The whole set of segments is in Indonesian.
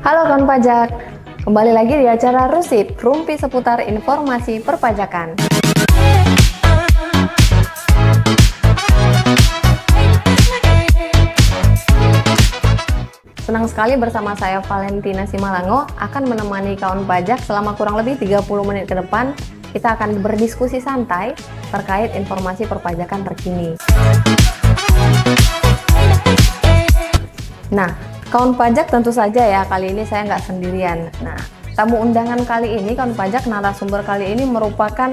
Halo kawan pajak, kembali lagi di acara Rusip, rumpi seputar informasi perpajakan. Senang sekali bersama saya Valentina Simalango akan menemani kawan pajak selama kurang lebih 30 menit ke depan. Kita akan berdiskusi santai terkait informasi perpajakan terkini. Nah, kawan pajak tentu saja ya, kali ini saya nggak sendirian. Nah, tamu undangan kali ini, kawan pajak narasumber kali ini merupakan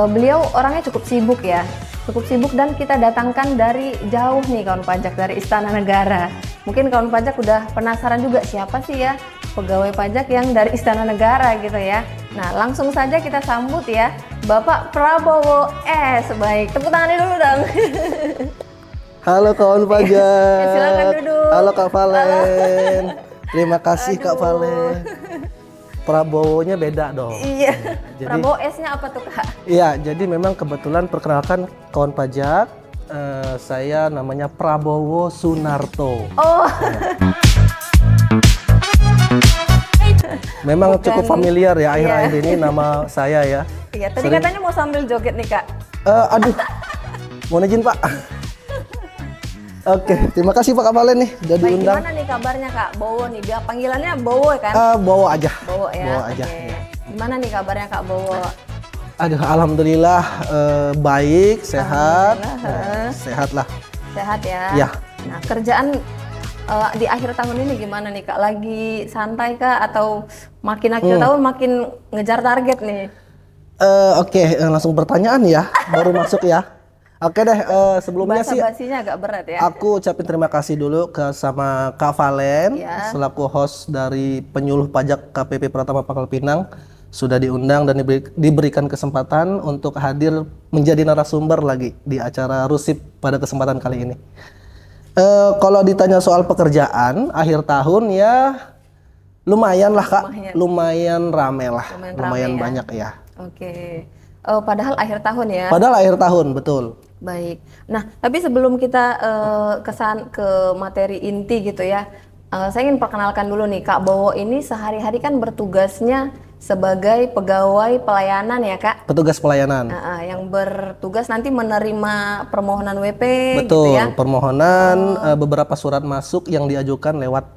beliau orangnya cukup sibuk ya. Cukup sibuk dan kita datangkan dari jauh nih kawan pajak, dari Istana Negara. Mungkin kawan pajak udah penasaran juga siapa sih ya pegawai pajak yang dari Istana Negara gitu ya. Nah, langsung saja kita sambut ya Bapak Prabowo S. Baik, tepuk tangannya dulu dong. Halo kawan pajak. Silakan duduk. Halo Kak Valen. Terima kasih Kak Valen. Prabowo-nya beda dong. Iya. Jadi, Prabowo S-nya apa tuh Kak? Iya, jadi memang kebetulan perkenalkan kawan pajak. Saya namanya Prabowo Sunarto. Oh. Memang Bukan. cukup familiar ya akhir-akhir Iya. ini nama saya ya. Iya, tadi katanya mau sambil joget nih Kak. Aduh, mohon izin Pak. Oke, terima kasih Pak Valen nih udah Baik, diundang. gimana nih kabarnya Kak? Bowo nih, dia panggilannya Bowo kan? Bowo aja. Bowo ya. Bowo aja. Oke. Ya. Gimana nih kabarnya Kak Bowo? Aduh, alhamdulillah baik, sehat. Alhamdulillah, Sehat lah. Sehat ya. Ya. Nah, kerjaan di akhir tahun ini gimana nih Kak? Lagi santai Kak atau makin akhir tahun makin ngejar target nih? Oke, langsung pertanyaan ya, baru masuk ya. Oke deh, sebelumnya sih Basa-basinya agak berat ya. aku ucapin terima kasih dulu sama Kak Valen Ya. selaku host dari penyuluh pajak KPP Pratama Pangkal Pinang sudah diundang dan diberikan kesempatan untuk hadir menjadi narasumber lagi di acara Rusip pada kesempatan kali ini. Kalau ditanya soal pekerjaan akhir tahun ya lumayan lah Kak, lumayan rame lah, lumayan rame ya. banyak ya. Oke. Padahal akhir tahun ya. Padahal akhir tahun, betul. Baik. Nah, tapi sebelum kita ke materi inti gitu ya, saya ingin perkenalkan dulu nih Kak Bowo ini sehari-hari kan bertugasnya sebagai pegawai pelayanan ya Kak. Petugas pelayanan. Yang bertugas nanti menerima permohonan WP Betul, gitu ya. permohonan beberapa surat masuk yang diajukan lewat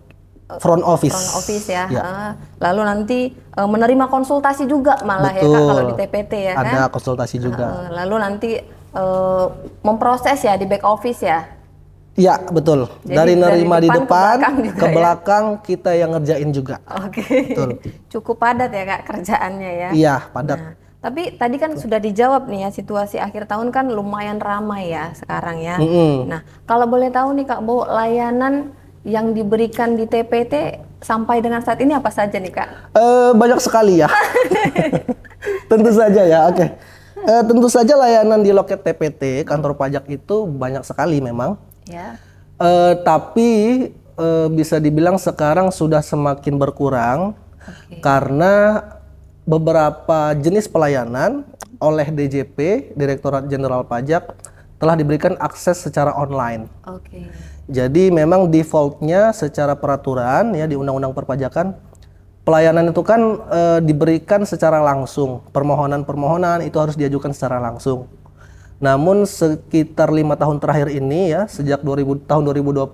front office. Front office ya. Ya. Lalu nanti menerima konsultasi juga malah Betul. ya Kak kalau di TPT ya kan. Ada konsultasi juga. Lalu nanti memproses ya di back office ya. Iya, betul. Jadi dari nerima dari di depan depan ke belakang juga ke ya? belakang kita yang ngerjain juga. Oke. Betul. Cukup padat ya Kak kerjaannya ya. Iya, padat. Nah, tapi tadi kan sudah dijawab nih ya, situasi akhir tahun kan lumayan ramai ya sekarang ya. Nah, kalau boleh tahu nih Kak Bo, layanan yang diberikan di TPT sampai dengan saat ini apa saja nih Kak? Banyak sekali ya. Tentu saja ya, oke. Tentu saja layanan di loket TPT kantor pajak itu banyak sekali memang. Ya. Tapi bisa dibilang sekarang sudah semakin berkurang karena beberapa jenis pelayanan oleh DJP, Direktorat Jenderal Pajak, telah diberikan akses secara online. Oke. Jadi memang defaultnya secara peraturan ya di Undang-Undang Perpajakan, pelayanan itu kan diberikan secara langsung. Permohonan-permohonan itu harus diajukan secara langsung. Namun sekitar 5 tahun terakhir ini ya, sejak tahun 2020,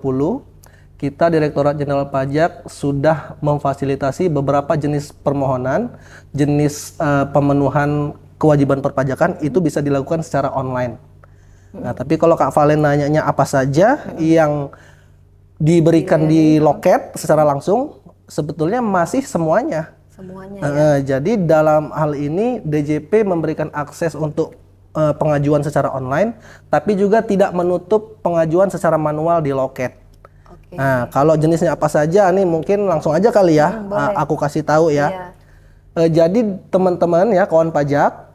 kita Direktorat Jenderal Pajak sudah memfasilitasi beberapa jenis permohonan, jenis pemenuhan kewajiban perpajakan itu bisa dilakukan secara online. Nah, tapi kalau Kak Valen nanyanya apa saja yang diberikan di loket secara langsung, sebetulnya masih semuanya. Semuanya ya. Jadi dalam hal ini DJP memberikan akses untuk pengajuan secara online, tapi juga tidak menutup pengajuan secara manual di loket. Oke. Nah, kalau jenisnya apa saja, nih mungkin langsung aja kali ya, boleh. aku kasih tahu ya. Iya. Jadi teman-teman ya, kawan pajak,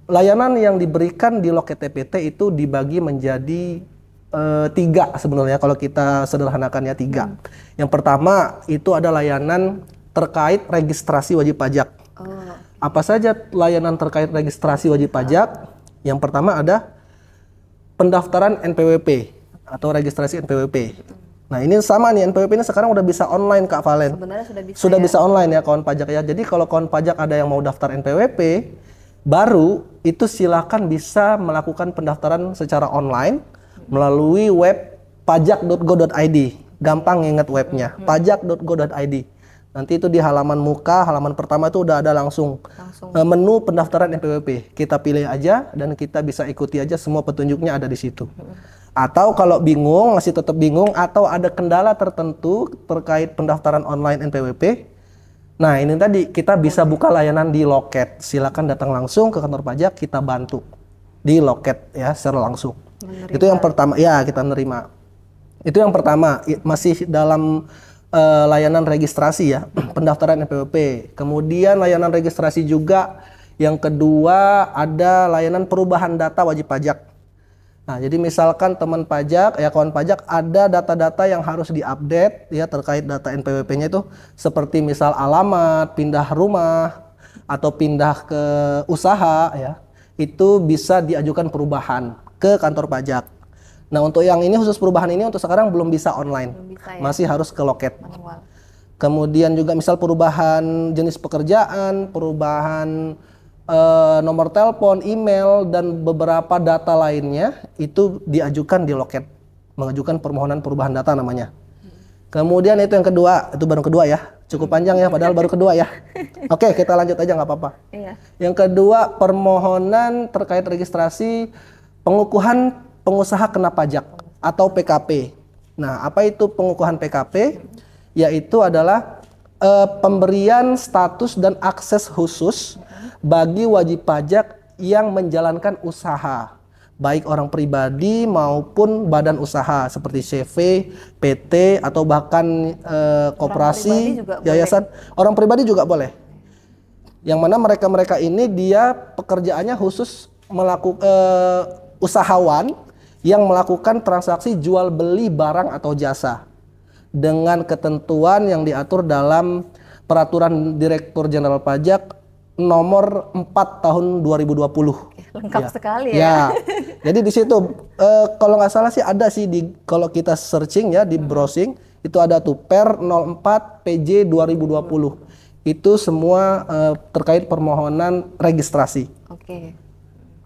layanan yang diberikan di loket TPT itu dibagi menjadi 3 sebenarnya kalau kita sederhanakan ya 3. Yang pertama itu ada layanan terkait registrasi wajib pajak. Apa saja layanan terkait registrasi wajib pajak? Yang pertama ada pendaftaran NPWP atau registrasi NPWP. Nah ini sama nih, NPWP ini sekarang udah bisa online Kak Valen. Sebenarnya sudah bisa. Sudah bisa online ya kawan pajak ya. Jadi kalau kawan pajak ada yang mau daftar NPWP baru, itu silakan bisa melakukan pendaftaran secara online melalui web pajak.go.id. Gampang ingat webnya, pajak.go.id. Nanti itu di halaman muka, halaman pertama itu udah ada langsung menu pendaftaran NPWP. Kita pilih aja dan kita bisa ikuti aja, semua petunjuknya ada di situ. Atau kalau bingung, masih tetap bingung atau ada kendala tertentu terkait pendaftaran online NPWP, nah ini tadi kita bisa buka layanan di loket. Silakan datang langsung ke kantor pajak, kita bantu di loket ya secara langsung. Menerima. Itu yang pertama, ya kita menerima. Itu yang pertama, masih dalam layanan registrasi ya, pendaftaran NPWP. Kemudian layanan registrasi juga. Yang kedua ada layanan perubahan data wajib pajak. Nah, jadi misalkan teman pajak, ya kawan pajak ada data-data yang harus diupdate ya terkait data NPWP-nya itu seperti misal alamat, pindah rumah atau pindah ke usaha ya. Itu bisa diajukan perubahan ke kantor pajak. Nah, untuk yang ini khusus perubahan ini untuk sekarang belum bisa online. Belum bisa, ya? Masih harus ke loket. Manual. Kemudian juga misal perubahan jenis pekerjaan, perubahan nomor telepon, email, dan beberapa data lainnya itu diajukan di loket, mengajukan permohonan perubahan data namanya. Kemudian itu yang kedua, itu baru kedua ya, cukup panjang ya, padahal baru kedua ya. Oke, kita lanjut aja nggak apa-apa. Iya. Yang kedua, permohonan terkait registrasi pengukuhan pengusaha kena pajak atau PKP. Nah, apa itu pengukuhan PKP? Yaitu adalah pemberian status dan akses khusus bagi wajib pajak yang menjalankan usaha, baik orang pribadi maupun badan usaha seperti CV, PT atau bahkan koperasi, yayasan. Orang pribadi juga boleh. Yang mana mereka-mereka ini dia pekerjaannya khusus melakukan usahawan yang melakukan transaksi jual beli barang atau jasa dengan ketentuan yang diatur dalam Peraturan Direktur Jenderal Pajak nomor 4 tahun 2020. Lengkap ya. Sekali ya. Ya. Jadi di situ kalau nggak salah sih ada sih kalau kita searching ya di browsing itu ada tuh Per 04 PJ 2020. Itu semua terkait permohonan registrasi. Oke.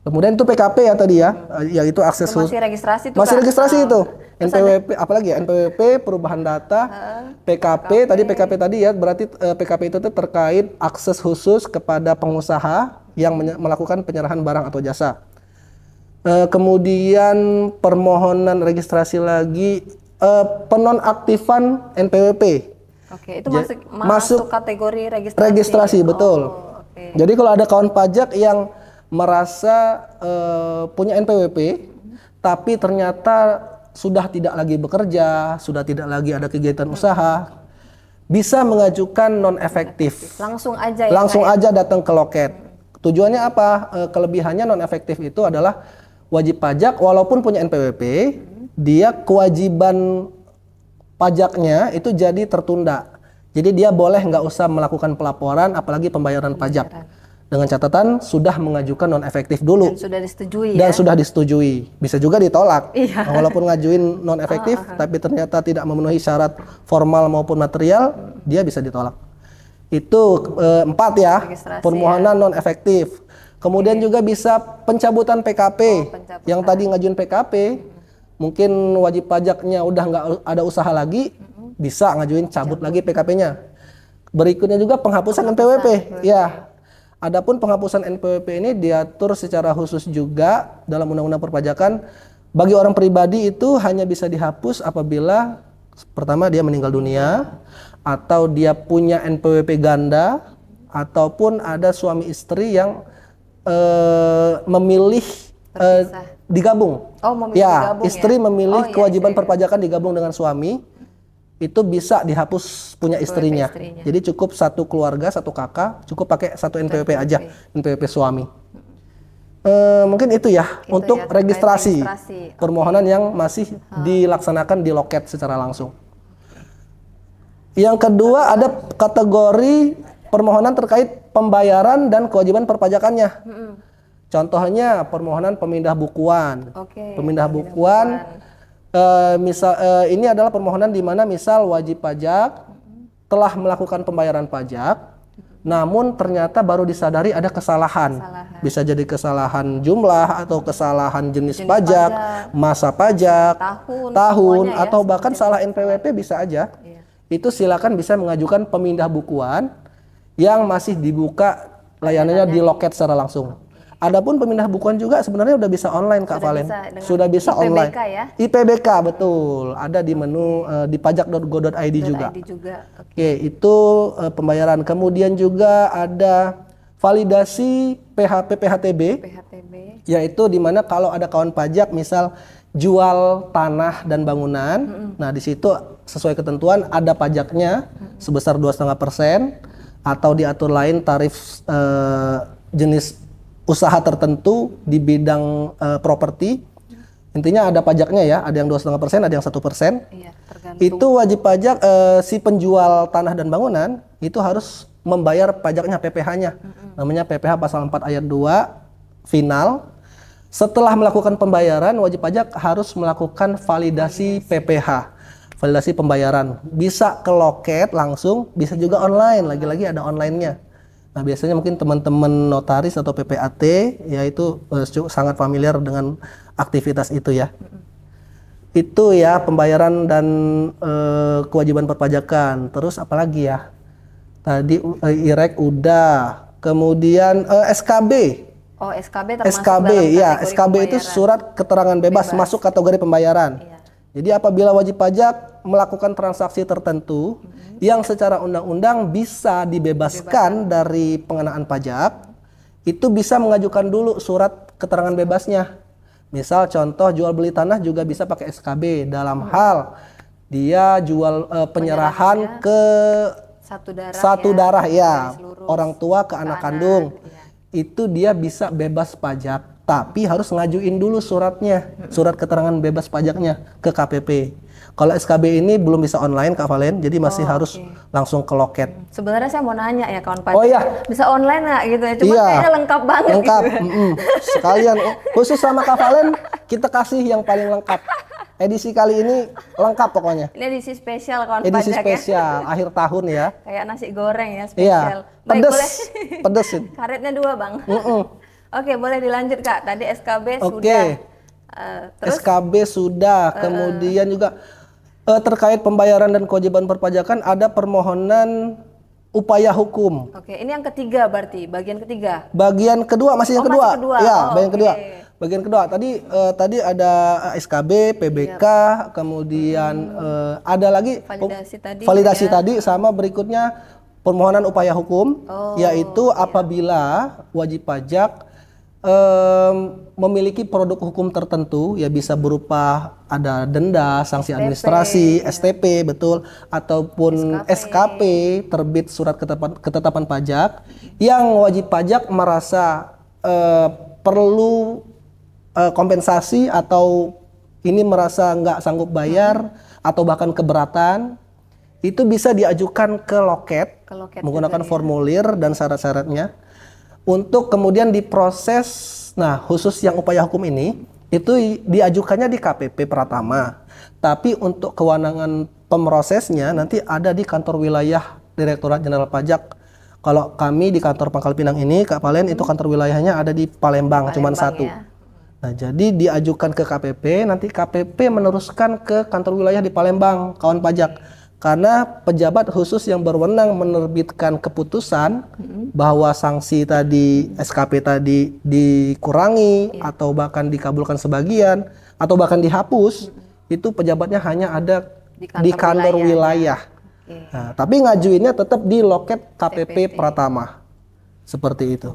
Kemudian itu PKP ya tadi ya, yaitu akses itu masih registrasi tuh. Masih registrasi itu. NPWP apalagi ya, NPWP perubahan data, PKP tadi ya, berarti PKP itu terkait akses khusus kepada pengusaha yang melakukan penyerahan barang atau jasa. Kemudian permohonan registrasi lagi penonaktifan NPWP. Oke, itu masuk kategori registrasi. Registrasi betul. Okay. Jadi kalau ada kawan pajak yang merasa punya NPWP tapi ternyata sudah tidak lagi bekerja, sudah tidak lagi ada kegiatan usaha, bisa mengajukan non efektif. Langsung aja ya. Langsung aja datang ke loket. Tujuannya apa? Kelebihannya non efektif itu adalah wajib pajak walaupun punya NPWP, dia kewajiban pajaknya itu jadi tertunda. Jadi dia boleh nggak usah melakukan pelaporan apalagi pembayaran pajak. Dengan catatan sudah mengajukan non efektif dulu dan sudah disetujui dan sudah disetujui. Bisa juga ditolak. Iya. Walaupun ngajuin non efektif tapi ternyata tidak memenuhi syarat formal maupun material, dia bisa ditolak. Itu 4 ya, permohonan non efektif. Kemudian juga bisa pencabutan PKP. Yang tadi ngajuin PKP, mungkin wajib pajaknya udah nggak ada usaha lagi, bisa ngajuin cabut lagi PKP-nya. Berikutnya juga penghapusan NPWP. Ya. Adapun penghapusan NPWP ini diatur secara khusus juga dalam Undang-Undang Perpajakan. Bagi orang pribadi itu hanya bisa dihapus apabila pertama dia meninggal dunia, atau dia punya NPWP ganda, ataupun ada suami istri yang memilih digabung. Memilih digabung, istri memilih kewajiban perpajakan digabung dengan suami. Itu bisa dihapus punya istrinya. Jadi cukup satu keluarga, satu kakak, cukup pakai satu NPWP aja, NPWP suami. Mungkin itu ya untuk registrasi permohonan yang masih dilaksanakan di loket secara langsung. Yang kedua ada kategori permohonan terkait pembayaran dan kewajiban perpajakannya. Contohnya permohonan pemindah bukuan. Pemindah bukuan Ini adalah permohonan di mana misal wajib pajak telah melakukan pembayaran pajak, namun ternyata baru disadari ada kesalahan. Bisa jadi kesalahan jumlah atau kesalahan jenis pajak, masa pajak, tahun atau bahkan salah NPWP bisa aja. Itu silakan bisa mengajukan pemindah bukuan yang masih dibuka layanannya di loket secara langsung. Adapun pemindah bukuan juga sebenarnya udah bisa online Kak Valen. Sudah bisa online. Ya? IPBK betul. Ada di menu di pajak.go.id juga. Oke, itu pembayaran. Kemudian juga ada validasi PHTB. Yaitu di mana kalau ada kawan pajak misal jual tanah dan bangunan. Nah, di situ sesuai ketentuan ada pajaknya sebesar 2,5% atau diatur lain tarif jenis usaha tertentu di bidang properti. Intinya ada pajaknya ya, ada yang 2,5%, ada yang 1%. Iya, itu wajib pajak si penjual tanah dan bangunan itu harus membayar pajaknya, PPh-nya. Namanya PPh pasal 4 ayat 2 final. Setelah melakukan pembayaran, wajib pajak harus melakukan validasi PPh. Validasi pembayaran. Bisa ke loket langsung, bisa juga online. Lagi-lagi ada online-nya. Nah, biasanya mungkin teman-teman notaris atau PPAT yaitu sangat familiar dengan aktivitas itu ya. Itu ya pembayaran dan kewajiban perpajakan. Terus apalagi ya? Tadi IREK udah. Kemudian SKB. Oh, SKB termasuk SKB dalam ya, kategori SKB itu surat keterangan bebas masuk kategori pembayaran. Iya. Jadi apabila wajib pajak melakukan transaksi tertentu yang secara undang-undang bisa dibebaskan dari pengenaan pajak, itu bisa mengajukan dulu surat keterangan bebasnya. Misal contoh jual beli tanah juga bisa pakai SKB dalam hal dia jual penyerahan ke satu darah ya, orang tua ke anak kandung. Itu dia bisa bebas pajak. Tapi harus ngajuin dulu suratnya, surat keterangan bebas pajaknya ke KPP. Kalau SKB ini belum bisa online Kak Valen, jadi masih harus langsung ke loket. Sebenarnya saya mau nanya ya kawan pajak, oh iya, bisa online nggak gitu ya? Cuma kayaknya lengkap banget. Lengkap, gitu. Sekalian khusus sama Kak Valen kita kasih yang paling lengkap. Edisi kali ini lengkap pokoknya. Ini edisi spesial kawan edisi pajak spesial, akhir tahun ya. Kayak nasi goreng ya spesial. Iya, pedes, pedesin. Karetnya 2 Bang. Oke, boleh dilanjut Kak. Tadi SKB sudah. Terus? SKB sudah. Kemudian juga terkait pembayaran dan kewajiban perpajakan ada permohonan upaya hukum. Oke, ini yang ketiga berarti, bagian ketiga. Bagian kedua masih yang kedua. Masih kedua. Ya, bagian kedua. Bagian kedua tadi ada SKB, PBK, kemudian ada lagi validasi tadi sama berikutnya permohonan upaya hukum, yaitu apabila wajib pajak memiliki produk hukum tertentu, ya bisa berupa ada denda, sanksi administrasi, STP betul, ataupun SKP terbit surat ketetapan pajak, yang wajib pajak merasa perlu kompensasi atau ini merasa nggak sanggup bayar atau bahkan keberatan, itu bisa diajukan ke loket menggunakan formulir dan syarat-syaratnya untuk kemudian diproses. Nah, khusus yang upaya hukum ini itu diajukannya di KPP Pratama, tapi untuk kewenangan pemrosesnya nanti ada di kantor wilayah Direktorat Jenderal Pajak. Kalau kami di kantor Pangkal Pinang ini, Kak Valen, itu kantor wilayahnya ada di Palembang, cuma satu. Ya. Nah, jadi diajukan ke KPP, nanti KPP meneruskan ke kantor wilayah di Palembang, kawan pajak. Karena pejabat khusus yang berwenang menerbitkan keputusan bahwa sanksi tadi, SKP tadi dikurangi atau bahkan dikabulkan sebagian atau bahkan dihapus, itu pejabatnya hanya ada di kantor wilayah. Nah, tapi ngajuinnya tetap di loket KPP Pratama. Seperti itu.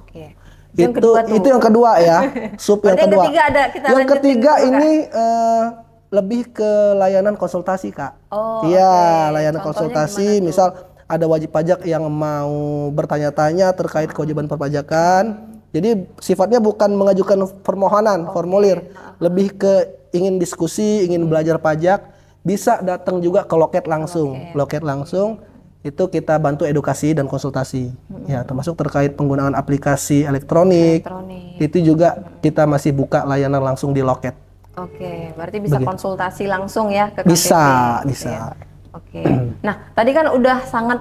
Itu yang kedua ya, sub yang kedua. Yang ketiga ini lebih ke layanan konsultasi Kak. Iya, layanan konsultasi. Misal ada wajib pajak yang mau bertanya-tanya terkait kewajiban perpajakan. Jadi sifatnya bukan mengajukan permohonan, formulir. Lebih ke ingin diskusi, ingin belajar pajak, bisa datang juga ke loket langsung. Loket langsung itu kita bantu edukasi dan konsultasi. Ya, termasuk terkait penggunaan aplikasi elektronik. Itu juga kita masih buka layanan langsung di loket. Oke, berarti bisa Begitu. konsultasi langsung ya ke KPP. Bisa, gitu bisa. ya. Oke. Nah, tadi kan udah sangat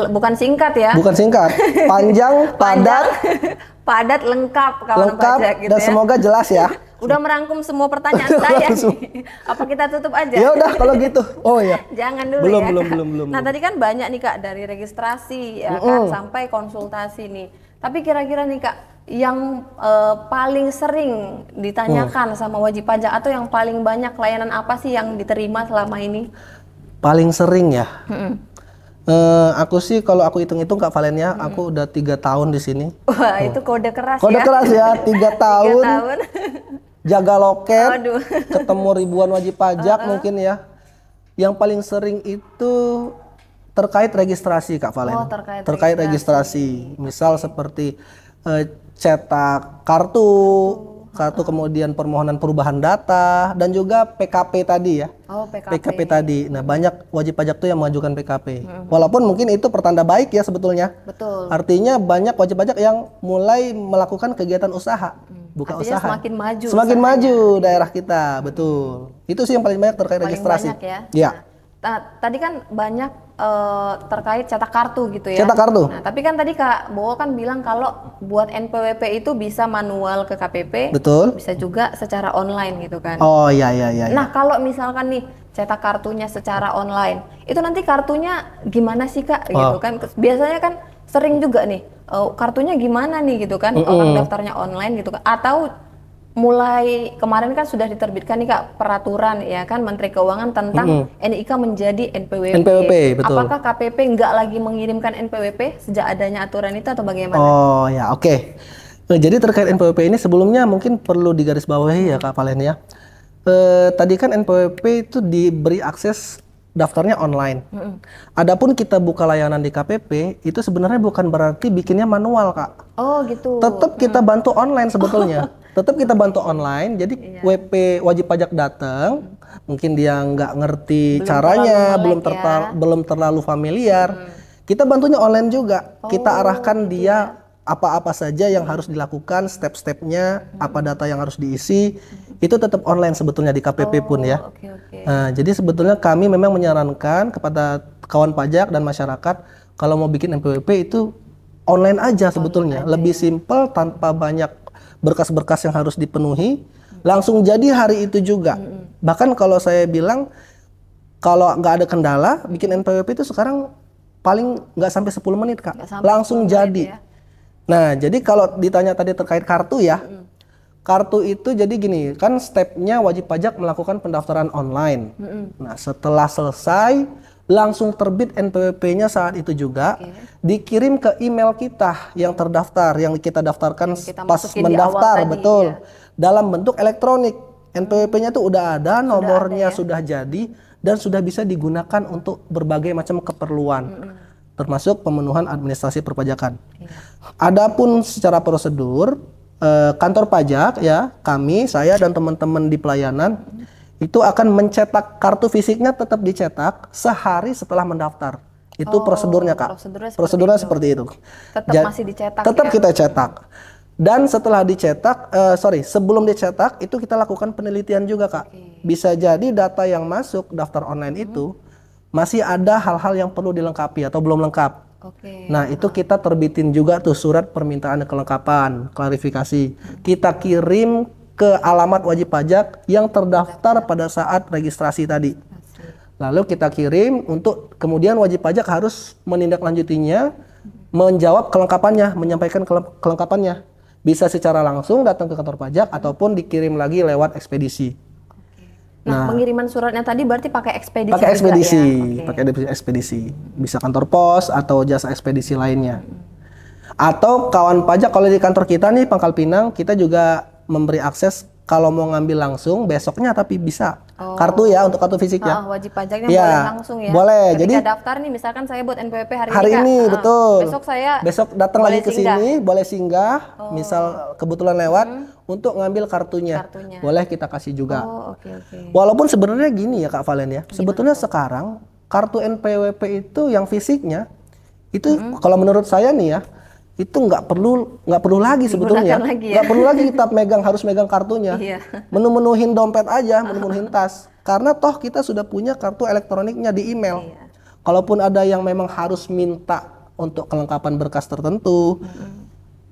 bukan singkat ya. Bukan singkat, panjang, padat, padat, lengkap kawan lengkap, pajak gitu dan ya. semoga jelas ya. Udah merangkum semua pertanyaan saya nih. Apa kita tutup aja? Ya udah kalau gitu. Oh ya. Jangan dulu Belum, ya. belum. Nah, tadi kan banyak nih Kak dari registrasi ya kan sampai konsultasi nih. Tapi kira-kira nih Kak, yang paling sering ditanyakan sama wajib pajak atau yang paling banyak layanan apa sih yang diterima selama ini? Paling sering ya. Aku sih kalau aku hitung-hitung Kak Valen ya, aku udah 3 tahun di sini. Wah, itu kode keras Kode ya. keras ya, 3 tahun. 3 tahun. Jaga loket, Aduh. ketemu ribuan wajib pajak mungkin ya. Yang paling sering itu terkait registrasi Kak Valen. Oh, terkait registrasi. Misal seperti cetak kartu kemudian permohonan perubahan data dan juga PKP tadi ya. Oh, PKP. PKP tadi. Nah, banyak wajib pajak tuh yang mengajukan PKP. Walaupun mungkin itu pertanda baik ya sebetulnya. Betul. Artinya banyak wajib pajak yang mulai melakukan kegiatan usaha, buka Artinya usaha. semakin maju. Semakin maju daerah kita, betul. Itu sih yang paling banyak terkait Paling registrasi. banyak ya. Iya. Nah, tadi kan banyak terkait cetak kartu gitu ya. Cetak kartu. Nah, tapi kan tadi Kak Bowo kan bilang kalau buat NPWP itu bisa manual ke KPP, Betul. bisa juga secara online gitu kan. Oh iya. Nah, kalau misalkan nih cetak kartunya secara online, itu nanti kartunya gimana sih Kak? Gitu kan. Biasanya kan sering juga nih, kartunya gimana nih gitu kan, orang daftarnya online gitu kan. Atau mulai kemarin kan sudah diterbitkan nih Kak peraturan ya kan Menteri Keuangan tentang NIK menjadi NPWP. NPWP, betul. Apakah KPP nggak lagi mengirimkan NPWP sejak adanya aturan itu atau bagaimana? Oh ya, oke. Jadi terkait NPWP ini sebelumnya mungkin perlu digarisbawahi ya Kak Valen ya. Tadi kan NPWP itu diberi akses daftarnya online. Adapun kita buka layanan di KPP itu sebenarnya bukan berarti bikinnya manual Kak. Oh gitu. Tetap kita bantu online sebetulnya. Tetap kita bantu online. Jadi WP wajib pajak datang, mungkin dia nggak ngerti caranya, belum terlalu familiar. Kita bantunya online juga. Kita arahkan dia apa-apa saja yang harus dilakukan, step-stepnya, apa data yang harus diisi. Itu tetap online sebetulnya di KPP pun ya. Nah, jadi sebetulnya kami memang menyarankan kepada kawan pajak dan masyarakat kalau mau bikin NPWP itu online aja sebetulnya, lebih simpel tanpa banyak berkas-berkas yang harus dipenuhi, langsung jadi hari itu juga. Bahkan kalau saya bilang kalau nggak ada kendala bikin NPWP itu sekarang paling nggak sampai 10 menit Kak, langsung jadi. Nah, jadi kalau ditanya tadi terkait kartu ya, kartu itu jadi gini, kan stepnya wajib pajak melakukan pendaftaran online. Nah, setelah selesai langsung terbit NPWP-nya saat itu juga, dikirim ke email kita yang terdaftar, yang kita daftarkan pas mendaftar, betul. Ya. Dalam bentuk elektronik. NPWP-nya tuh udah ada, nomornya sudah jadi dan sudah bisa digunakan untuk berbagai macam keperluan. Termasuk pemenuhan administrasi perpajakan. Adapun secara prosedur, kantor pajak ya, saya dan teman-teman di pelayanan itu akan mencetak kartu fisiknya, tetap dicetak sehari setelah mendaftar. Itu prosedurnya Kak. Prosedurnya seperti itu. Tetap masih dicetak. Tetap ya? Kita cetak. Dan setelah dicetak, sebelum dicetak itu kita lakukan penelitian juga Kak. Bisa jadi data yang masuk daftar online itu masih ada hal-hal yang perlu dilengkapi atau belum lengkap. Nah, itu kita terbitin juga tuh surat permintaan kelengkapan, klarifikasi. Kita kirim ke alamat wajib pajak yang terdaftar pada saat registrasi tadi. Lalu kita kirim untuk kemudian wajib pajak harus menindaklanjutinya, menjawab kelengkapannya, menyampaikan kelengkapannya. Bisa secara langsung datang ke kantor pajak ataupun dikirim lagi lewat ekspedisi. Nah, pengiriman suratnya tadi berarti pakai ekspedisi. Pakai ekspedisi, ya? pakai ekspedisi. Bisa kantor pos atau jasa ekspedisi lainnya. Atau kawan pajak kalau di kantor kita nih Pangkal Pinang, kita juga memberi akses kalau mau ngambil langsung besoknya, tapi bisa kartu ya, untuk kartu fisiknya. Wajib pajaknya boleh langsung ya. Boleh. Ketika jadi daftar nih, misalkan saya buat NPWP hari ini betul. Besok datang lagi ke sini, boleh singgah. Misal kebetulan lewat untuk ngambil kartunya. Boleh kita kasih juga. Walaupun sebenarnya gini ya Kak Valen ya. Sebetulnya sekarang kartu NPWP itu yang fisiknya itu kalau menurut saya nih ya, itu nggak perlu lagi sebetulnya, lagi ya. nggak perlu lagi kita harus megang kartunya, Iya. menuhin dompet aja, menuhin tas, karena toh kita sudah punya kartu elektroniknya di email. Iya. Kalaupun ada yang memang harus minta untuk kelengkapan berkas tertentu,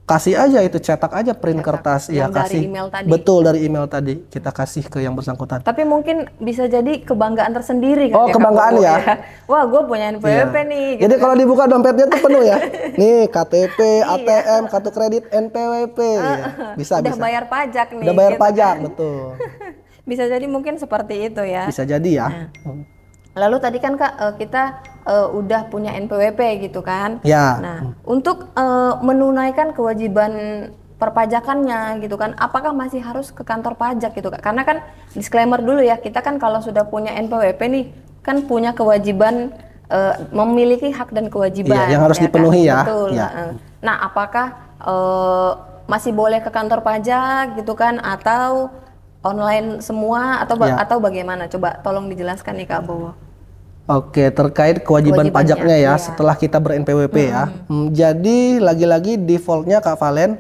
kasih aja itu, cetak aja print kertas, ya yang dari kasih, email tadi. betul dari email tadi kita kasih ke yang bersangkutan. Tapi mungkin bisa jadi kebanggaan tersendiri kan. Oh, kebanggaan Kak Bowo, ya. Wah, gue punya NPWP Iya. nih. Jadi kalau dibuka dompetnya tuh penuh ya. Nih KTP, ATM, kartu kredit, NPWP. Ya. Bisa, udah bisa. bayar pajak nih. Udah bayar gitu pajak, kan. betul. Bisa jadi mungkin seperti itu ya. Bisa jadi ya. Lalu tadi kan Kak, kita udah punya NPWP gitu kan. Ya. Nah, untuk menunaikan kewajiban perpajakannya gitu kan, apakah masih harus ke kantor pajak gitu Kak? Karena kan disclaimer dulu ya, kita kan kalau sudah punya NPWP nih kan punya kewajiban memiliki hak dan kewajiban. Iya, yang harus dipenuhi ya. Betul. Ya. Nah, apakah masih boleh ke kantor pajak gitu kan, atau online semua atau bagaimana? Coba tolong dijelaskan nih Kak Bowo. Oke, terkait kewajiban pajaknya ya, iya. setelah kita ber-NPWP ya. Jadi lagi-lagi defaultnya Kak Valen,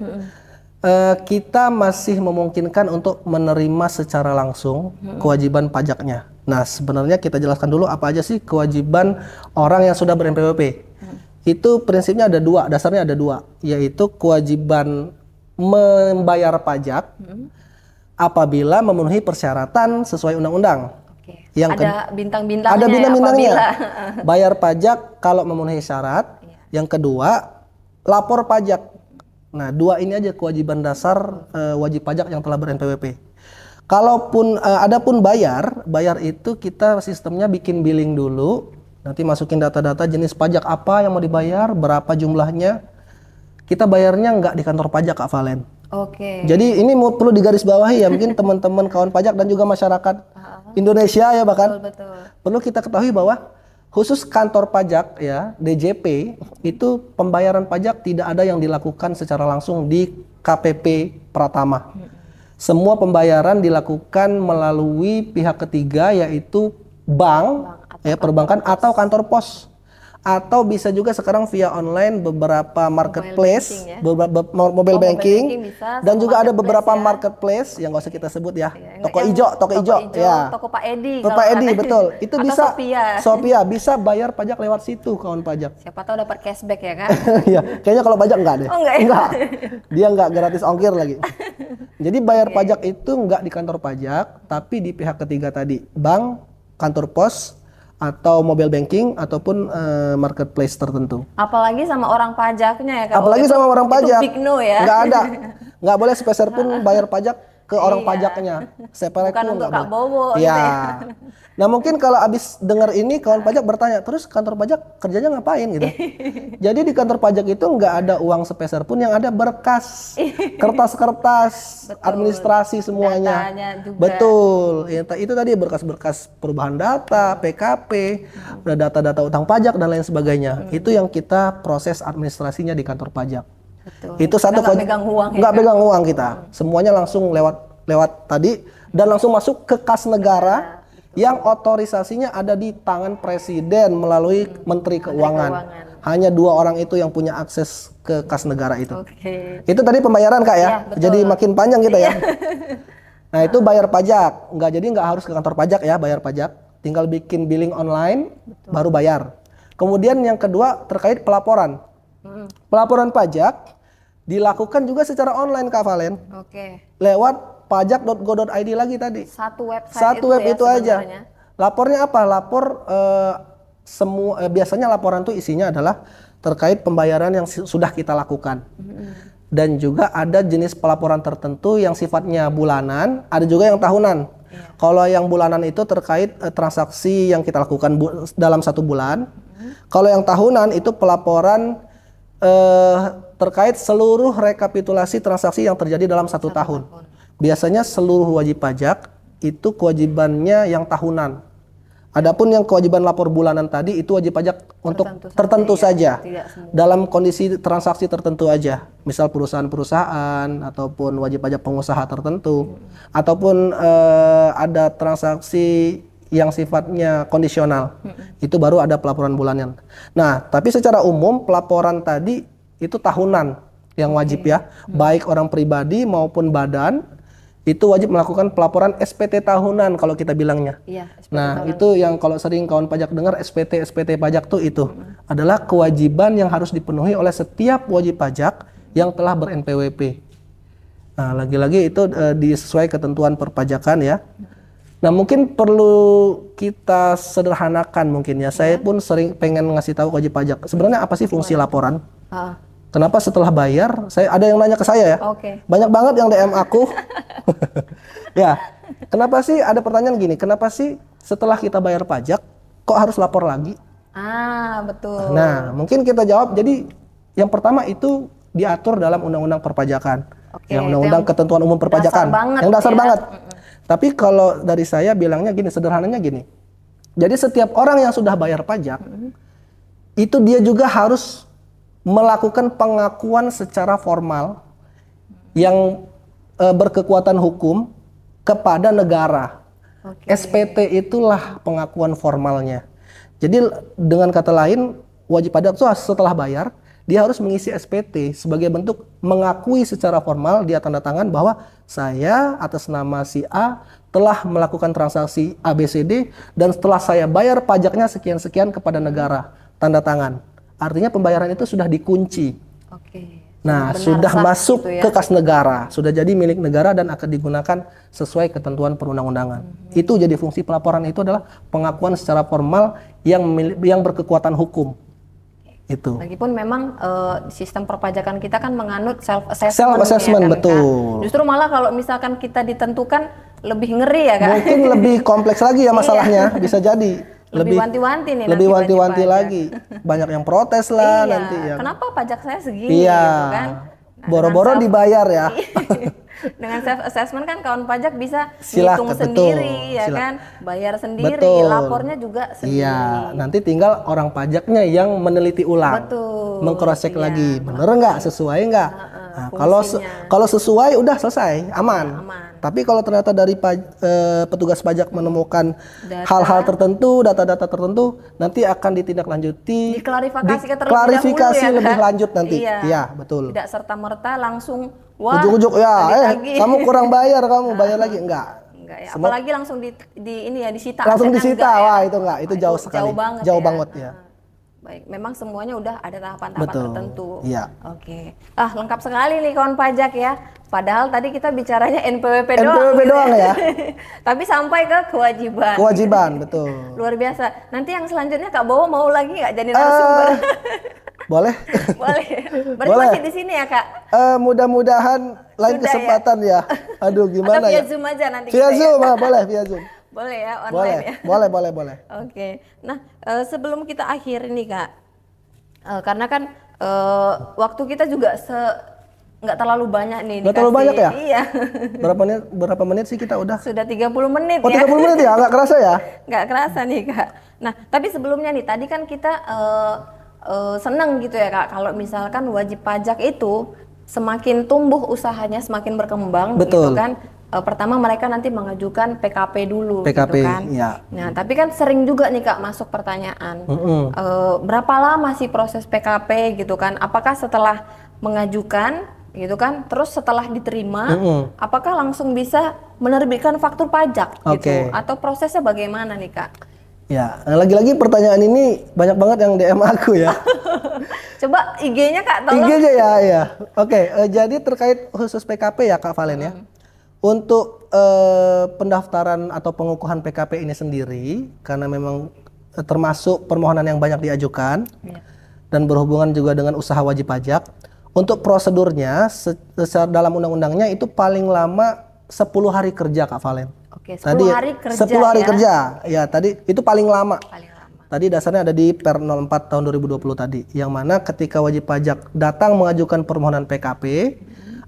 kita masih memungkinkan untuk menerima secara langsung kewajiban pajaknya. Nah, sebenarnya kita jelaskan dulu apa aja sih kewajiban orang yang sudah ber-NPWP. Itu prinsipnya ada dua, dasarnya ada dua, yaitu kewajiban membayar pajak apabila memenuhi persyaratan sesuai undang-undang. Yang ada bintang-bintangnya. Ada bintang-bintangnya. Apabila Bayar pajak kalau memenuhi syarat. Yang kedua, lapor pajak. Nah, dua ini aja kewajiban dasar wajib pajak yang telah ber-NPWP. Kalaupun adapun bayar itu kita sistemnya bikin billing dulu. Nanti masukin data-data jenis pajak apa yang mau dibayar, berapa jumlahnya. Kita bayarnya nggak di kantor pajak Kak Valen. Oke. Jadi ini perlu digarisbawahi ya, mungkin teman-teman kawan pajak dan juga masyarakat Indonesia ya bahkan. Betul. Perlu kita ketahui bahwa khusus kantor pajak ya, DJP, itu pembayaran pajak tidak ada yang dilakukan secara langsung di KPP Pratama. Semua pembayaran dilakukan melalui pihak ketiga, yaitu bank ya, perbankan atau kantor pos. Atau bisa juga sekarang via online beberapa marketplace, mobile banking, bisa, dan juga ada beberapa ya. marketplace yang nggak usah kita sebut ya, toko Yang hijau, ya, toko Pak Edi, toko Pak Edi, betul, itu atau bisa, Sophia bisa bayar pajak lewat situ kawan pajak. Siapa tahu dapat cashback ya kan? Iya, kayaknya kalau pajak enggak deh. Oh, enggak ya? Enggak. Dia enggak gratis ongkir lagi. Jadi bayar pajak itu enggak di kantor pajak, tapi di pihak ketiga tadi, bank, kantor pos, atau mobile banking ataupun marketplace tertentu. Apalagi sama orang pajaknya ya Kak. Apalagi sama orang pajak. Itu big no ya. Enggak ada. Enggak boleh sepeser pun bayar pajak ke orang pajaknya. Separate Bukan pun untuk enggak Kak Bowo boleh. gitu ya. Ya. Nah, mungkin kalau abis dengar ini kawan pajak bertanya, terus kantor pajak kerjanya ngapain gitu? Jadi di kantor pajak itu nggak ada uang sepeser pun, yang ada berkas, kertas-kertas, administrasi semuanya. Datanya juga. Betul. Ya, itu tadi berkas-berkas perubahan data, PKP, data-data utang pajak dan lain sebagainya. Itu yang kita proses administrasinya di kantor pajak. Betul. Itu satu nggak pegang uang. Nggak pegang uang kita. Semuanya langsung lewat tadi dan langsung masuk ke kas negara. Yang otorisasinya ada di tangan presiden melalui Menteri Keuangan. Hanya 2 orang itu yang punya akses ke kas negara itu. Oke. Itu tadi pembayaran Kak ya. Betul. Jadi makin panjang kita ya. Nah, itu bayar pajak. Jadi nggak harus ke kantor pajak ya bayar pajak. Tinggal bikin billing online, baru bayar. Kemudian yang kedua terkait pelaporan. Pelaporan pajak dilakukan juga secara online Kak Valen. Oke. Lewat pajak.go.id lagi tadi. Satu website Satu web itu aja. sebenarnya. Lapornya apa? Lapor biasanya laporan itu isinya adalah terkait pembayaran yang sudah kita lakukan. Dan juga ada jenis pelaporan tertentu yang sifatnya bulanan, ada juga yang tahunan. Kalau yang bulanan itu terkait transaksi yang kita lakukan dalam 1 bulan. Kalau yang tahunan itu pelaporan terkait seluruh rekapitulasi transaksi yang terjadi dalam 1 tahun. Biasanya seluruh wajib pajak itu kewajibannya yang tahunan. Adapun yang kewajiban lapor bulanan tadi itu wajib pajak untuk tertentu saja. Dalam kondisi transaksi tertentu aja. Misal perusahaan-perusahaan ataupun wajib pajak pengusaha tertentu ataupun ada transaksi yang sifatnya kondisional. Itu baru ada pelaporan bulanan. Nah, tapi secara umum pelaporan tadi itu tahunan yang wajib ya. Baik orang pribadi maupun badan itu wajib melakukan pelaporan SPT tahunan kalau kita bilangnya. Iya, SPT Nah, itu yang kalau sering kawan pajak dengar SPT pajak tuh itu adalah kewajiban yang harus dipenuhi oleh setiap wajib pajak yang telah ber-NPWP. Nah, lagi-lagi itu disesuai ketentuan perpajakan ya. Nah, mungkin perlu kita sederhanakan mungkin ya. Saya pun sering pengen ngasih tahu wajib pajak. Sebenarnya apa sih fungsi laporan? Kenapa setelah bayar, ada yang nanya ke saya ya. Banyak banget yang DM aku. Ya, kenapa sih ada pertanyaan gini, kenapa sih setelah kita bayar pajak kok harus lapor lagi? Betul. Nah, mungkin kita jawab, jadi yang pertama itu diatur dalam Undang-Undang Perpajakan. Yang Undang-Undang Ketentuan Umum Perpajakan. Yang dasar banget. Tapi kalau dari saya bilangnya gini, sederhananya gini. Jadi setiap orang yang sudah bayar pajak, itu dia juga harus melakukan pengakuan secara formal yang berkekuatan hukum kepada negara. SPT itulah pengakuan formalnya. Jadi dengan kata lain, wajib pajak itu setelah bayar, dia harus mengisi SPT sebagai bentuk mengakui secara formal, dia tanda tangan bahwa saya atas nama si A telah melakukan transaksi ABCD dan setelah saya bayar pajaknya sekian-sekian kepada negara. Tanda tangan. Artinya pembayaran itu sudah dikunci. Nah, sudah masuk gitu ya, ke kas negara, sudah jadi milik negara dan akan digunakan sesuai ketentuan perundang-undangan. Itu jadi fungsi pelaporan itu adalah pengakuan secara formal yang berkekuatan hukum. Itu. Lagipun memang sistem perpajakan kita kan menganut self assessment. Self assessment ya, kan, betul. Kak? Justru malah kalau misalkan kita ditentukan lebih ngeri ya kan. Mungkin lebih kompleks lagi ya masalahnya, bisa jadi. Lebih wanti-wanti nih. Lebih wanti-wanti lagi. Banyak yang protes lah nanti ya. Kenapa pajak saya segini gitu kan? Boro-boro dibayar ya. Dengan self assessment kan kawan pajak bisa hitung sendiri ya kan, bayar sendiri, lapornya juga sendiri. Iya, nanti tinggal orang pajaknya yang meneliti ulang, meng-cross check lagi, bener nggak, sesuai nggak. Nah, kalau sesuai udah selesai, aman. Tapi kalau ternyata dari petugas pajak menemukan hal-hal tertentu, data-data tertentu, nanti akan ditindaklanjuti, diklarifikasi ya, lebih kan? lanjut nanti. Iya, betul. Tidak serta-merta langsung wah, ujuk-ujuk ya, kamu kurang bayar, kamu bayar lagi, enggak ya. Apalagi langsung disita. Langsung disita, wah ya. Itu enggak, itu jauh sekali. Jauh banget ya. Baik, memang semuanya udah ada tahapan-tahapan tertentu. Iya. Oke. Lengkap sekali nih kawan pajak ya. Padahal tadi kita bicaranya NPWP doang. NPWP doang ya. Tapi sampai ke kewajiban. Kewajiban, betul. Luar biasa. Nanti yang selanjutnya Kak Bowo mau lagi nggak jadi narasumber? Boleh. Boleh. Berarti masih di sini ya Kak? Mudah-mudahan lain kesempatan ya. Aduh gimana atau via ya? Zoom aja nanti. Via Zoom, boleh via Zoom. Boleh ya, online ya? Boleh. Oke. Nah, sebelum kita akhiri nih Kak, karena kan waktu kita juga nggak terlalu banyak nih. Nggak terlalu banyak ya? Iya. Berapa menit sih kita udah? Sudah 30 menit ya? 30 menit ya? Nggak kerasa ya? Nggak kerasa nih Kak. Nah, tapi sebelumnya nih, tadi kan kita seneng gitu ya Kak, kalau misalkan wajib pajak itu semakin tumbuh usahanya, semakin berkembang. Betul. Gitu kan. Pertama mereka nanti mengajukan PKP dulu, PKP, gitu kan. Ya. Nah, tapi kan sering juga nih Kak masuk pertanyaan, berapa lama sih proses PKP gitu kan? Apakah setelah mengajukan gitu kan, terus setelah diterima, apakah langsung bisa menerbitkan faktur pajak gitu? Atau prosesnya bagaimana nih Kak? Ya, lagi-lagi pertanyaan ini banyak banget yang DM aku ya. Coba IG-nya Kak, tolong. IG-nya ya. Jadi terkait khusus PKP ya Kak Valen ya. Untuk pendaftaran atau pengukuhan PKP ini sendiri, karena memang termasuk permohonan yang banyak diajukan dan berhubungan juga dengan usaha wajib pajak, untuk prosedurnya dalam undang-undangnya itu paling lama 10 hari kerja Kak Valen. 10 hari kerja 10 hari kerja, ya tadi itu paling lama. Tadi dasarnya ada di Per 04 tahun 2020 tadi, yang mana ketika wajib pajak datang mengajukan permohonan PKP,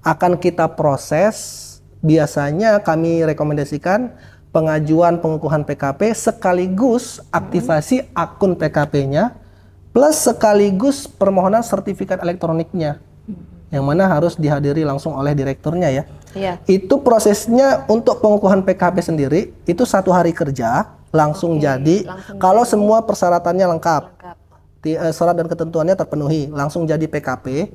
akan kita proses. Biasanya kami rekomendasikan pengajuan pengukuhan PKP sekaligus aktivasi akun PKP-nya plus sekaligus permohonan sertifikat elektroniknya, yang mana harus dihadiri langsung oleh direkturnya ya. Itu prosesnya untuk pengukuhan PKP sendiri itu 1 hari kerja langsung jadi kalau semua persyaratannya lengkap. syarat dan ketentuannya terpenuhi, langsung jadi PKP.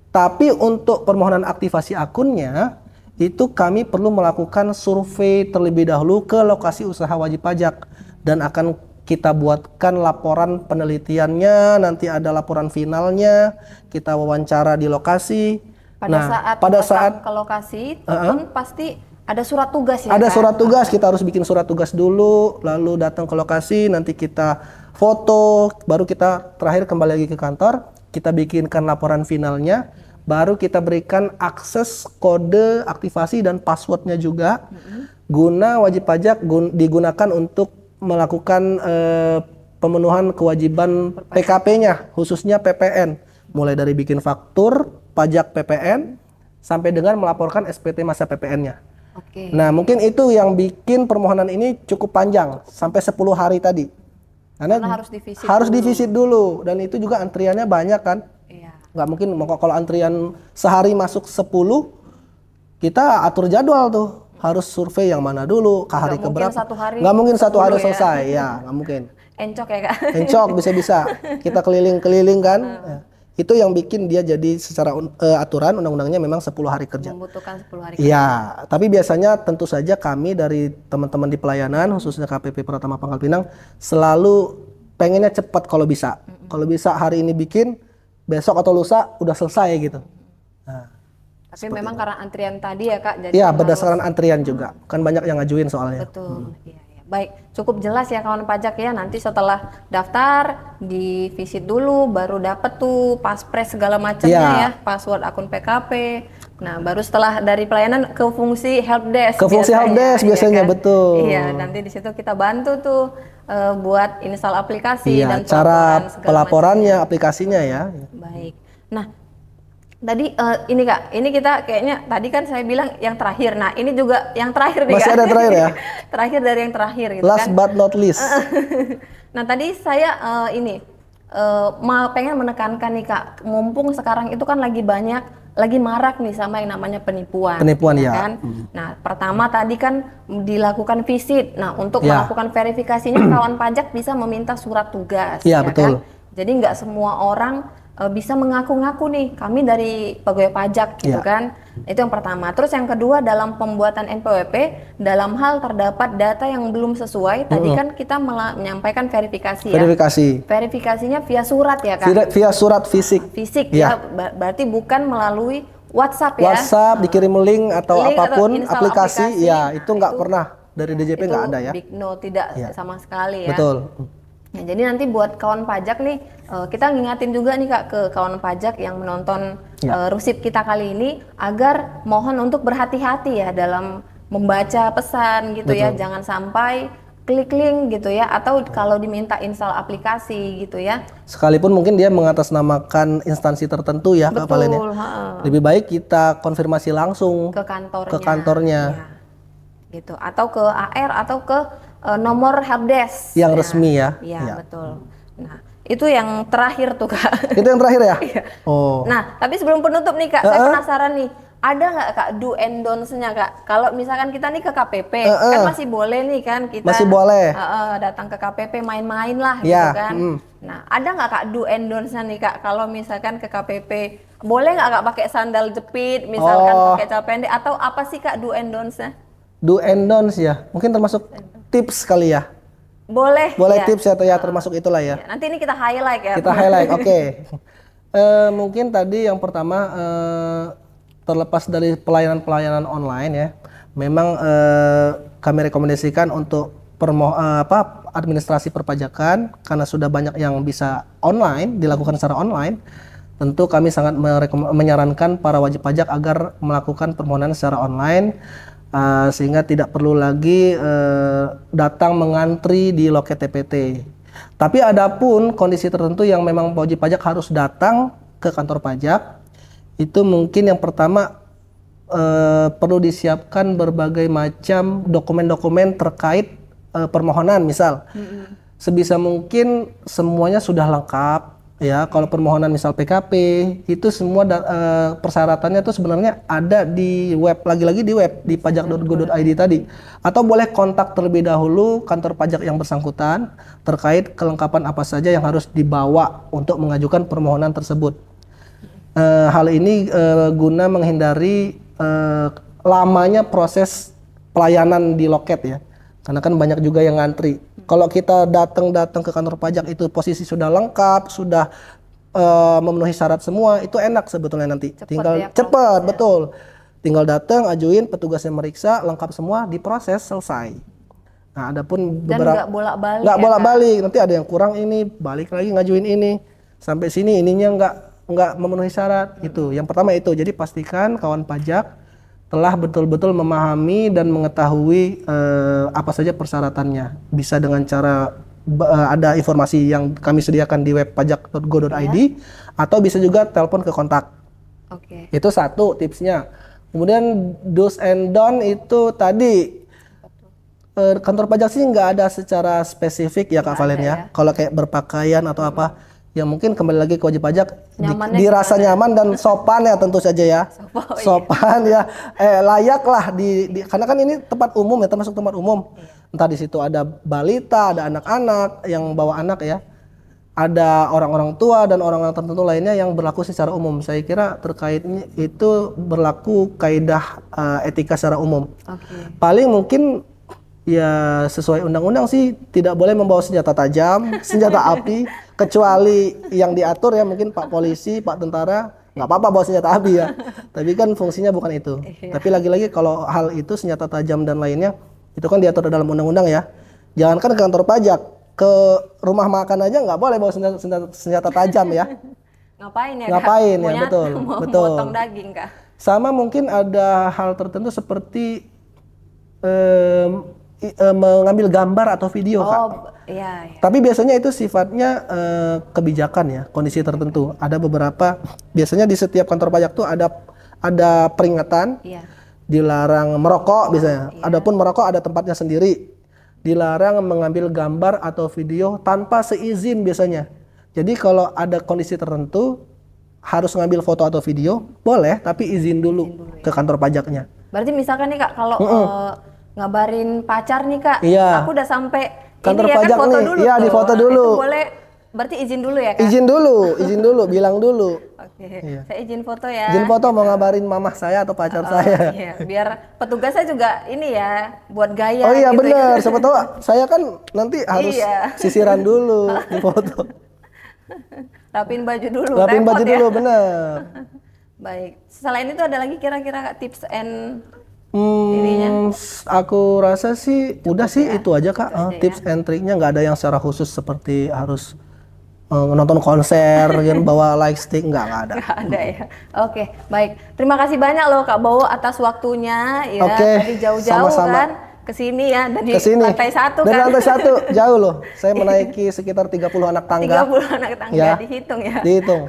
Tapi untuk permohonan aktivasi akunnya, itu kami perlu melakukan survei terlebih dahulu ke lokasi usaha wajib pajak dan akan kita buatkan laporan penelitiannya, nanti ada laporan finalnya, kita wawancara di lokasi. Pada saat ke lokasi, kan pasti ada surat tugas ya. Ada kan? surat tugas, kita harus bikin surat tugas dulu, lalu datang ke lokasi, nanti kita foto, baru kita terakhir kembali lagi ke kantor, kita bikinkan laporan finalnya, baru kita berikan akses kode aktivasi dan passwordnya juga, guna wajib pajak digunakan untuk melakukan pemenuhan kewajiban PKP-nya, khususnya PPN, mulai dari bikin faktur pajak PPN sampai dengan melaporkan SPT masa PPN-nya. Oke. Nah, mungkin itu yang bikin permohonan ini cukup panjang sampai 10 hari tadi. Karena harus divisit dulu dan itu juga antriannya banyak kan. Iya. Nggak mungkin kalau antrian sehari masuk 10, kita atur jadwal tuh. Harus survei yang mana dulu, ke hari keberapa. Nggak mungkin satu hari selesai, ya nggak mungkin. Encok ya Kak? Encok bisa-bisa. Kita keliling-keliling kan. Itu yang bikin dia jadi secara aturan undang-undangnya memang 10 hari kerja. Membutuhkan 10 hari kerja. Iya, tapi biasanya tentu saja kami dari teman-teman di pelayanan, khususnya KPP Pratama Pangkal Pinang, selalu pengennya cepat kalau bisa. Kalau bisa hari ini bikin, besok atau lusa udah selesai gitu. Nah, tapi memang itu. Karena antrian tadi ya Kak. Jadi iya, berdasarkan antrian juga. Kan banyak yang ngajuin soalnya. Betul. Iya. Baik, cukup jelas ya kawan pajak ya. Nanti setelah daftar, di visit dulu, baru dapat tuh paspres segala macamnya ya, password akun PKP. Nah, baru setelah dari pelayanan ke fungsi helpdesk. Ke fungsi helpdesk biasanya, kan? Betul. Iya, nanti di situ kita bantu tuh buat install aplikasi dan cara pelaporannya, aplikasinya ya. Baik. Nah, tadi ini Kak, ini kita kayaknya tadi kan saya bilang yang terakhir. Nah, ini juga yang terakhir nih Kak. Masih ada terakhir ya? Terakhir dari yang terakhir gitu Last kan. but not least. Nah, tadi saya pengen menekankan nih Kak, mumpung sekarang itu kan lagi marak nih sama yang namanya penipuan. Penipuan ya. Kan? Nah, pertama tadi kan dilakukan visit. Nah, untuk melakukan verifikasinya kawan pajak bisa meminta surat tugas. Iya, betul. Kan? Jadi nggak semua orang bisa mengaku-ngaku nih kami dari pegawai pajak gitu kan. Itu yang pertama. Terus yang kedua, dalam pembuatan NPWP dalam hal terdapat data yang belum sesuai, tadi kan kita menyampaikan verifikasi ya. Verifikasinya via surat ya Kak. Via surat fisik. Fisik ya. Berarti bukan melalui WhatsApp ya. WhatsApp dikirim link atau apapun aplikasi ya, itu nggak pernah dari DJP nggak ada ya. Big no, tidak sama sekali ya. Betul. Nah, jadi nanti buat kawan pajak nih, kita ngingatin juga nih Kak ke kawan pajak yang menonton Rusip kita kali ini, agar mohon untuk berhati-hati ya dalam membaca pesan gitu. Betul. Ya, jangan sampai klik link gitu ya, atau kalau diminta install aplikasi gitu ya. Sekalipun mungkin dia mengatasnamakan instansi tertentu ya. Betul. Lebih baik kita konfirmasi langsung ke kantornya. Ya. Gitu, atau ke AR atau ke nomor helpdesk yang resmi ya. Iya, betul. Nah, itu yang terakhir tuh Kak. Itu yang terakhir ya? Iya. Oh. Nah, tapi sebelum penutup nih Kak, saya penasaran nih, ada nggak Kak do and don'ts-nya Kak? Kalau misalkan kita nih ke KPP, kan masih boleh nih kan kita masih boleh datang ke KPP main-main lah gitu kan. Nah, ada nggak Kak do and don'ts-nya nih Kak? Kalau misalkan ke KPP, boleh nggak Kak pakai sandal jepit, misalkan pakai celana pendek, atau apa sih Kak do and don'ts-nya? Do and don'ts ya, mungkin termasuk tips kali ya. Boleh ya. Tips ya, termasuk itulah ya. Nanti ini kita highlight ya. Kita highlight, oke. Mungkin tadi yang pertama, terlepas dari pelayanan online ya, memang kami rekomendasikan untuk administrasi perpajakan, karena sudah banyak yang bisa online, dilakukan secara online. Tentu kami sangat menyarankan para wajib pajak agar melakukan permohonan secara online. Sehingga tidak perlu lagi datang mengantri di loket TPT. Tapi adapun kondisi tertentu yang memang wajib pajak harus datang ke kantor pajak, itu mungkin yang pertama perlu disiapkan berbagai macam dokumen-dokumen terkait permohonan, misal sebisa mungkin semuanya sudah lengkap, Ya, kalau permohonan misal PKP itu semua persyaratannya tuh sebenarnya ada di web, lagi-lagi di web di pajak.go.id tadi. Atau boleh kontak terlebih dahulu kantor pajak yang bersangkutan terkait kelengkapan apa saja yang harus dibawa untuk mengajukan permohonan tersebut. Hal ini guna menghindari lamanya proses pelayanan di loket ya. Karena kan banyak juga yang ngantri. Kalau kita datang ke kantor pajak itu posisi sudah lengkap, sudah memenuhi syarat semua, itu enak sebetulnya nanti. Cepat, betul. Tinggal datang, ajuin, petugasnya meriksa, lengkap semua, diproses, selesai. Nah, adapun beberapa nggak bolak-balik, nanti ada yang kurang ini, balik lagi ngajuin ini, sampai sini ininya nggak memenuhi syarat. Itu. Yang pertama itu. Jadi pastikan kawan pajak telah betul-betul memahami dan mengetahui apa saja persyaratannya. Bisa dengan cara ada informasi yang kami sediakan di web pajak.go.id atau bisa juga telepon ke kontak. Itu satu tipsnya. Kemudian do's and don't itu tadi kantor pajak sih nggak ada secara spesifik ya Kak Valen ya. Kalau kayak berpakaian atau apa, ya mungkin kembali lagi ke wajib pajak dirasa nyaman dan sopan ya tentu saja ya. Sopan ya, layak lah karena kan ini tempat umum ya, termasuk tempat umum. Entah di situ ada balita, ada anak-anak yang bawa anak ya, ada orang-orang tua dan orang-orang tertentu lainnya yang berlaku secara umum. Saya kira terkaitnya itu berlaku kaidah etika secara umum. Paling mungkin ya sesuai undang-undang sih tidak boleh membawa senjata tajam, senjata api, kecuali yang diatur ya mungkin Pak Polisi, Pak Tentara, nggak apa-apa bawa senjata api ya. Tapi kan fungsinya bukan itu. Tapi lagi-lagi kalau hal itu senjata tajam dan lainnya, itu kan diatur dalam undang-undang ya. Jangankan ke kantor pajak, ke rumah makan aja nggak boleh bawa senjata tajam ya. Ngapain ya? Ngapain ya, betul. Potong daging Kak. Sama mungkin ada hal tertentu seperti mengambil gambar atau video Kak. Iya. Tapi biasanya itu sifatnya kebijakan ya, kondisi tertentu. Ada beberapa, biasanya di setiap kantor pajak tuh ada peringatan, dilarang merokok biasanya. Adapun merokok ada tempatnya sendiri. Dilarang mengambil gambar atau video tanpa seizin biasanya. Jadi kalau ada kondisi tertentu harus ngambil foto atau video, boleh, tapi izin dulu ke kantor pajaknya. Berarti misalkan nih Kak, kalau ngabarin pacar nih Kak, aku udah sampai kantor ini pajak kan, foto nih, dulu di foto dulu. Itu boleh, berarti izin dulu ya Kak? Izin dulu, bilang dulu. Saya izin foto ya. Izin foto mau ngabarin mamah saya atau pacar saya. Biar petugasnya juga ini ya, buat gaya. Oh iya gitu benar, ya. siapa tahu saya kan nanti harus sisiran dulu di foto. Rapin baju dulu. Rapin baju dulu, benar. Baik. Selain itu ada lagi kira-kira tips and aku rasa sih udah sih itu aja Kak. Tips and triknya nggak ada yang secara khusus seperti harus nonton konser, bawa light stick, nggak ada. Nggak ada ya. Oke, baik. Terima kasih banyak loh Kak Bowo atas waktunya ya. Tadi jauh-jauh kan ke sini ya, dari lantai 1 kan. Dari lantai 1 jauh loh. Saya menaiki sekitar 30 anak tangga. 30 anak tangga dihitung ya. Dihitung.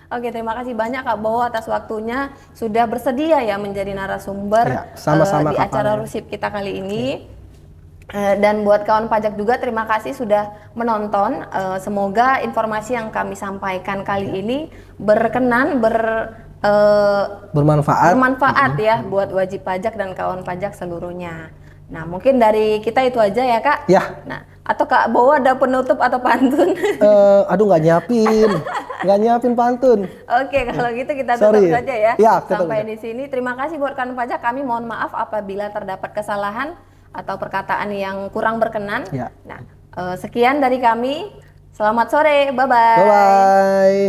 Oke, terima kasih banyak Kak Bowo atas waktunya, sudah bersedia ya menjadi narasumber sama-sama di acara Rusip kita kali ini. Dan buat kawan pajak juga terima kasih sudah menonton. Semoga informasi yang kami sampaikan kali ini berkenan, bermanfaat ya buat wajib pajak dan kawan pajak seluruhnya. Nah, mungkin dari kita itu aja ya Kak. Ya. Nah, atau Kak Bowo ada penutup atau pantun? Aduh nggak nyiapin pantun. Oke, kalau gitu kita tutup saja ya. Sampai di sini. Terima kasih buat kawan pajak. Kami mohon maaf apabila terdapat kesalahan atau perkataan yang kurang berkenan. Nah, sekian dari kami. Selamat sore. Bye-bye. Bye-bye.